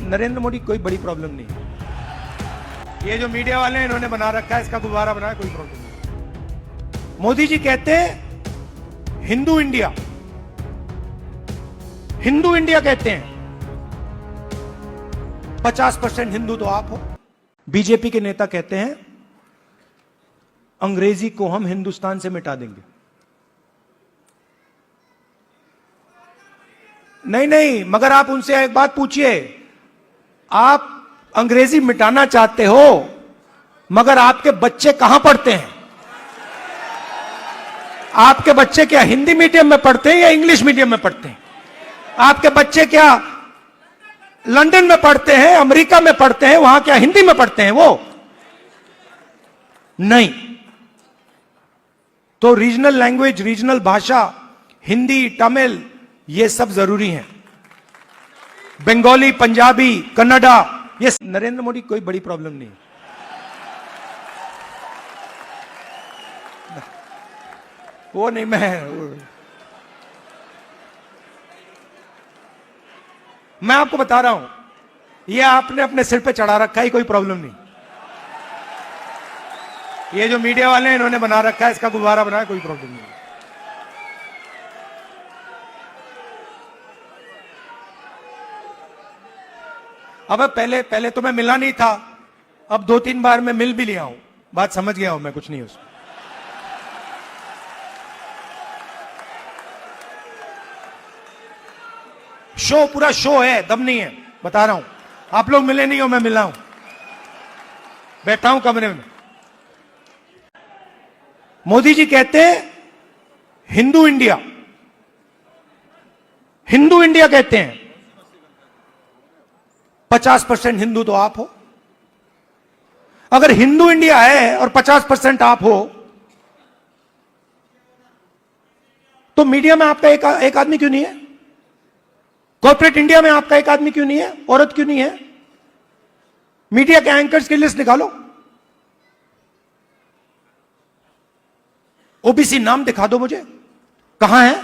नरेंद्र मोदी कोई बड़ी प्रॉब्लम नहीं है। ये जो मीडिया वाले हैं इन्होंने बना रखा है, इसका गुब्बारा बनाया, कोई प्रॉब्लम नहीं। मोदी जी कहते हैं हिंदू इंडिया, हिंदू इंडिया कहते हैं। 50% हिंदू तो आप हो। बीजेपी के नेता कहते हैं अंग्रेजी को हम हिंदुस्तान से मिटा देंगे। नहीं, मगर आप उनसे एक बात पूछिए, आप अंग्रेजी मिटाना चाहते हो मगर आपके बच्चे कहां पढ़ते हैं? आपके बच्चे क्या हिंदी मीडियम में पढ़ते हैं या इंग्लिश मीडियम में पढ़ते हैं? आपके बच्चे क्या लंदन में पढ़ते हैं, अमेरिका में पढ़ते हैं, वहां क्या हिंदी में पढ़ते हैं वो? नहीं। तो रीजनल लैंग्वेज, रीजनल भाषा, हिंदी, तमिल, ये सब जरूरी हैं। बंगाली, पंजाबी, कन्नड़ा, ये नरेंद्र मोदी कोई बड़ी प्रॉब्लम नहीं है। वो नहीं, मैं आपको बता रहा हूं, ये आपने अपने सिर पे चढ़ा रखा है, कोई प्रॉब्लम नहीं। ये जो मीडिया वाले हैं इन्होंने बना रखा है, इसका गुब्बारा बनाया, कोई प्रॉब्लम नहीं। अब पहले तो मैं मिला नहीं था, अब 2-3 बार मैं मिल भी लिया हूं, बात समझ गया हूं मैं, कुछ नहीं उसमें। शो, पूरा शो है, दम नहीं है, बता रहा हूं। आप लोग मिले नहीं हो, मैं मिला हूं, बैठा हूं कमरे में। मोदी जी कहते हैं हिंदू इंडिया, हिंदू इंडिया कहते हैं। 50% हिंदू तो आप हो। अगर हिंदू इंडिया है और 50% आप हो, तो मीडिया में आपका एक आदमी क्यों नहीं है? कॉर्पोरेट इंडिया में आपका एक आदमी क्यों नहीं है? औरत क्यों नहीं है? मीडिया के एंकर्स की लिस्ट निकालो, ओबीसी नाम दिखा दो मुझे, कहां है?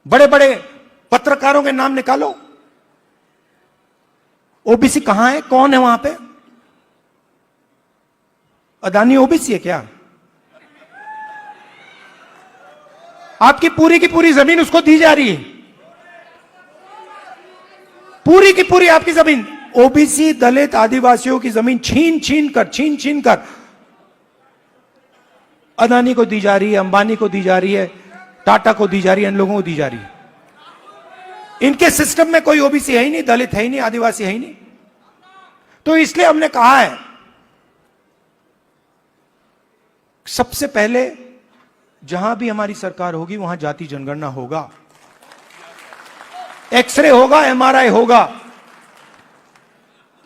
बड़े बड़े पत्रकारों के नाम निकालो, ओबीसी कहां है? कौन है वहां पे? अदानी ओबीसी है क्या? आपकी पूरी की पूरी जमीन उसको दी जा रही है, पूरी की पूरी आपकी जमीन। ओबीसी, दलित, आदिवासियों की जमीन छीन छीन कर अदानी को दी जा रही है, अंबानी को दी जा रही है, टाटा को दी जा रही है, इन लोगों को दी जा रही है। इनके सिस्टम में कोई ओबीसी है ही नहीं, दलित है ही नहीं, आदिवासी है ही नहीं। तो इसलिए हमने कहा है सबसे पहले जहां भी हमारी सरकार होगी वहां जाति जनगणना होगा, एक्सरे होगा, एमआरआई होगा।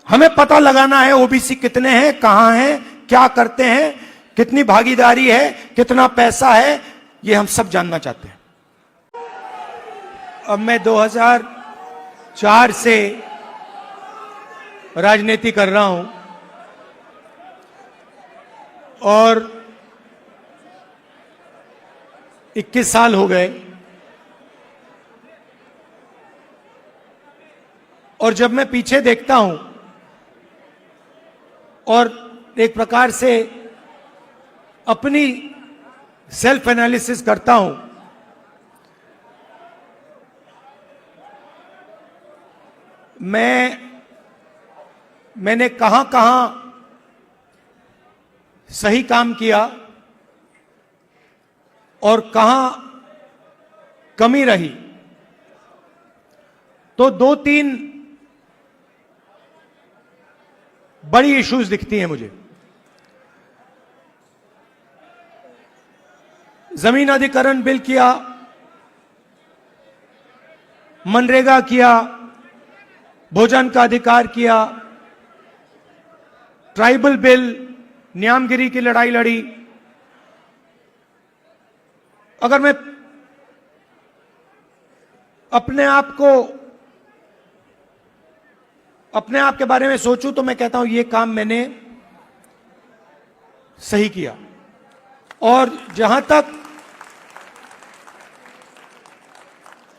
हमें पता लगाना है ओबीसी कितने हैं, कहां हैं, क्या करते हैं, कितनी भागीदारी है, कितना पैसा है, ये हम सब जानना चाहते हैं। अब मैं 2004 से राजनीति कर रहा हूं और 21 साल हो गए, और जब मैं पीछे देखता हूं और एक प्रकार से अपनी सेल्फ एनालिसिस करता हूं, मैंने कहां सही काम किया और कहां कमी रही, तो 2-3 बड़ी इश्यूज दिखती हैं मुझे। जमीन अधिग्रहण बिल किया, मनरेगा किया, भोजन का अधिकार किया, ट्राइबल बिल, न्यामगिरी की लड़ाई लड़ी। अगर मैं अपने आप के बारे में सोचूं तो मैं कहता हूं ये काम मैंने सही किया। और जहां तक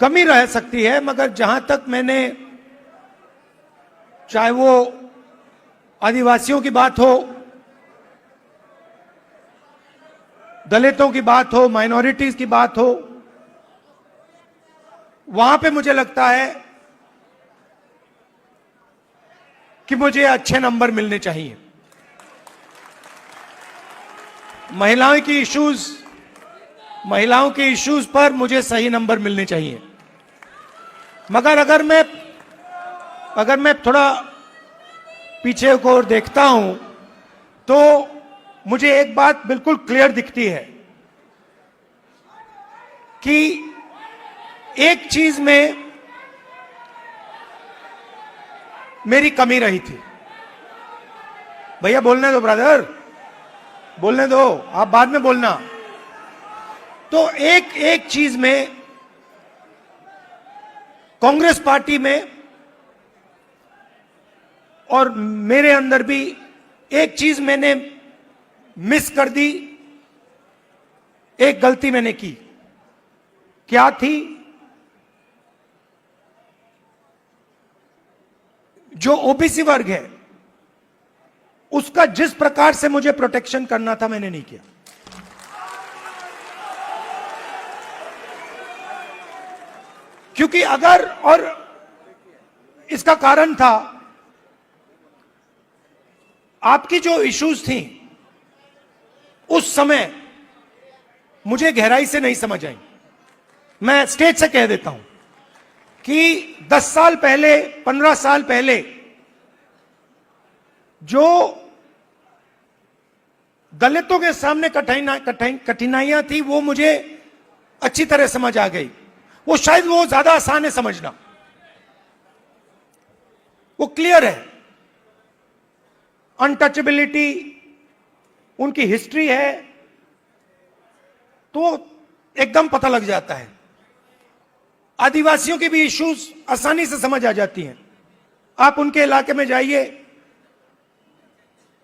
कमी रह सकती है, मगर जहां तक मैंने चाहे वो आदिवासियों की बात हो, दलितों की बात हो, माइनॉरिटीज की बात हो, वहां पे मुझे लगता है कि मुझे अच्छे नंबर मिलने चाहिए। महिलाओं के इश्यूज पर मुझे सही नंबर मिलने चाहिए। मगर अगर मैं थोड़ा पीछे को देखता हूं तो मुझे एक बात बिल्कुल क्लियर दिखती है कि एक चीज में मेरी कमी रही थी। भैया बोलने दो, ब्रदर बोलने दो, आप बाद में बोलना। तो एक चीज में कांग्रेस पार्टी में और मेरे अंदर भी एक चीज मैंने मिस कर दी, एक गलती मैंने की। क्या थी? जो ओबीसी वर्ग है उसका जिस प्रकार से मुझे प्रोटेक्शन करना था मैंने नहीं किया। क्योंकि अगर, और इसका कारण था आपकी जो इश्यूज थी उस समय मुझे गहराई से नहीं समझ आई। मैं स्टेज से कह देता हूं कि 10 साल पहले, 15 साल पहले जो दलितों के सामने कठिनाइयां थी वो मुझे अच्छी तरह समझ आ गई। वो शायद वो ज्यादा आसान है समझना, वो क्लियर है। अनटचेबिलिटी, उनकी हिस्ट्री है तो एकदम पता लग जाता है। आदिवासियों के भी इश्यूज आसानी से समझ आ जाती हैं। आप उनके इलाके में जाइए,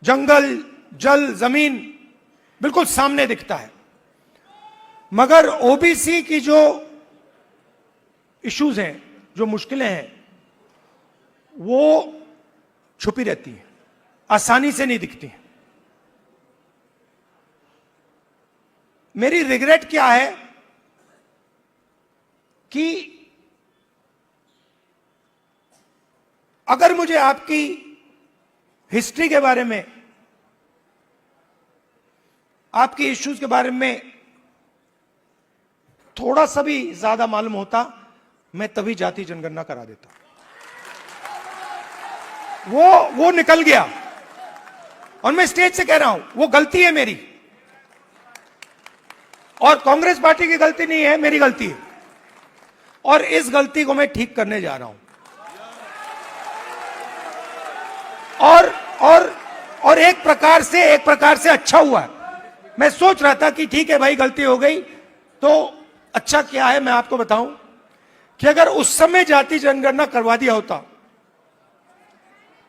जंगल, जल, जमीन बिल्कुल सामने दिखता है। मगर ओबीसी की जो इश्यूज हैं, जो मुश्किलें हैं, वो छुपी रहती हैं, आसानी से नहीं दिखती हैं। मेरी रिग्रेट क्या है कि अगर मुझे आपकी हिस्ट्री के बारे में, आपकी इश्यूज के बारे में थोड़ा सा भी ज्यादा मालूम होता, मैं तभी जाति जनगणना करा देता। वो निकल गया। और मैं स्टेज से कह रहा हूं, वो गलती है मेरी, और कांग्रेस पार्टी की गलती नहीं है, मेरी गलती है। और इस गलती को मैं ठीक करने जा रहा हूं। और एक प्रकार से अच्छा हुआ है। मैं सोच रहा था कि ठीक है भाई, गलती हो गई तो अच्छा क्या है। मैं आपको बताऊं कि अगर उस समय जाति जनगणना करवा दिया होता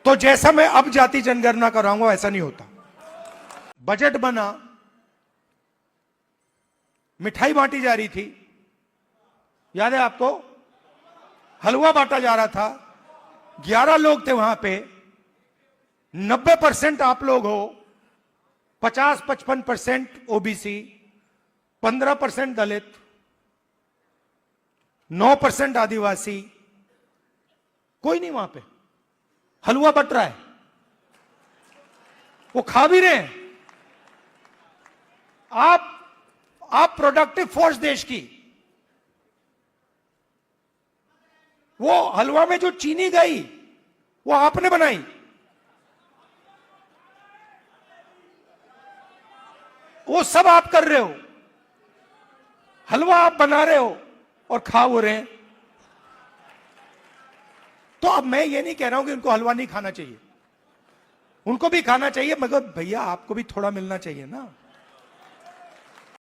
तो जैसा मैं अब जाति जनगणना कराऊंगा वैसा नहीं होता। बजट बना, मिठाई बांटी जा रही थी, याद है आपको? हलवा बांटा जा रहा था, 11 लोग थे वहां पे, 90% आप लोग हो, 50-55% ओबीसी, 15% दलित, 9% आदिवासी, कोई नहीं वहां पे। हलवा बट रहा है, वो खा भी रहे हैं। आप प्रोडक्टिव फोर्स देश की, वो हलवा में जो चीनी गई वो आपने बनाई। वो सब आप कर रहे हो, हलवा आप बना रहे हो और खा हो रहे हैं। तो अब मैं ये नहीं कह रहा हूं कि उनको हलवा नहीं खाना चाहिए, उनको भी खाना चाहिए, मगर भैया आपको भी थोड़ा मिलना चाहिए ना।